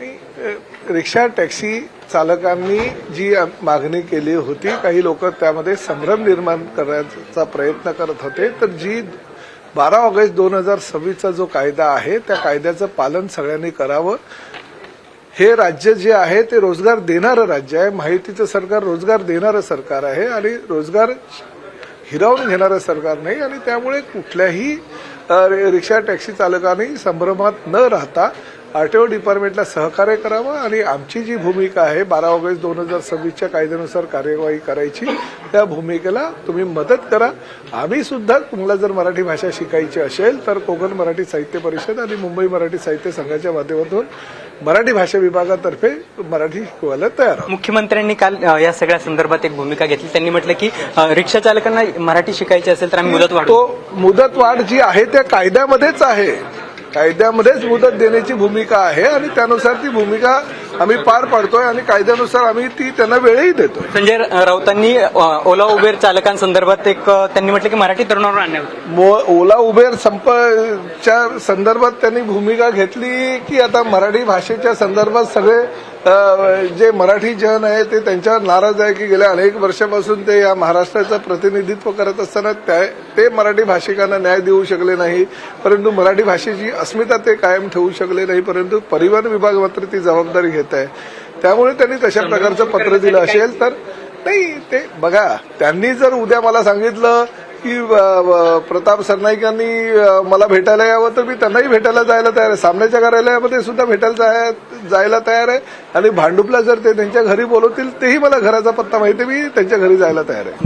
Rickshaw taxi चालकांनी जी मागणी केली होती, काही लोक त्यामध्ये संभ्रम निर्माण करण्याचा प्रयत्न करत होते, तर जी 12 ऑगस्ट 2026चा जो कायदा आहे त्या कायद्याचं पालन सगळ्यांनी करावं. हे राज्य जे आहे ते रोजगार देणारं राज्य आहे. महायुतीचं सरकार रोजगार देणारं सरकार आहे आणि रोजगार हिरावून घेणारं सरकार नाही. आणि त्यामुळे कुठल्याही रिक्षा टॅक्सी चालकांनी संभ्रमात न राहता आरटीओ डिपार्टमेंटला सहकार्य करावं आणि आमची जी भूमिका आहे 12 ऑगस्ट 2026च्या कायद्यानुसार कार्यवाही करायची, त्या भूमिकेला तुम्ही मदत करा. आम्ही सुद्धा तुम्हाला जर मराठी भाषा शिकायची असेल तर कोकण मराठी साहित्य परिषद आणि मुंबई मराठी साहित्य संघाच्या माध्यमातून मराठी भाषा विभागातर्फे मराठी शिकवायला तयार आहोत. मुख्यमंत्र्यांनी काल या सगळ्या संदर्भात एक भूमिका घेतली. त्यांनी म्हटलं की रिक्षा चालकांना मराठी शिकायची असेल तर आम्ही मुदत वाढ, मुदतवाढ जी आहे त्या कायद्यामध्येच आहे. कायद्यामध्येच मुदत देण्याची भूमिका आहे आणि त्यानुसार ती भूमिका आम्ही पार पाडतोय आणि कायद्यानुसार आम्ही ती त्यांना वेळही देतो. संजय राऊतांनी ओला उबेर चालकांसंदर्भात त्यांनी म्हटलं की मराठी तरुणावर आणण्यावर ओला उबेर संपच्या संदर्भात त्यांनी भूमिका घेतली की आता मराठी भाषेच्या संदर्भात सगळे जे मराठी जन आहे ते त्यांच्यावर नाराज आहे की गेल्या अनेक वर्षापासून ते या महाराष्ट्राचं प्रतिनिधित्व करत असताना ते मराठी भाषिकांना न्याय देऊ शकले नाही, परंतु मराठी भाषेची अस्मिता ते कायम ठेवू शकले नाही, परंतु परिवहन विभाग मात्र ती जबाबदारी घेत आहे. त्यामुळे त्यांनी तशा प्रकारचं पत्र दिलं असेल तर नाही. ते बघा, त्यांनी जर उद्या मला सांगितलं की प्रताप सरनाईक यांनी मला भेटायला यावं तर मी त्यांनाही भेटायला जायला तयार आहे. सामन्याच्या कार्यालयामध्ये सुद्धा भेटायला जायला तयार आहे आणि भांडुपला जर ते त्यांच्या घरी बोलवतील तेही मला घराचा पत्ता माहिती आहे, मी त्यांच्या घरी जायला तयार आहे.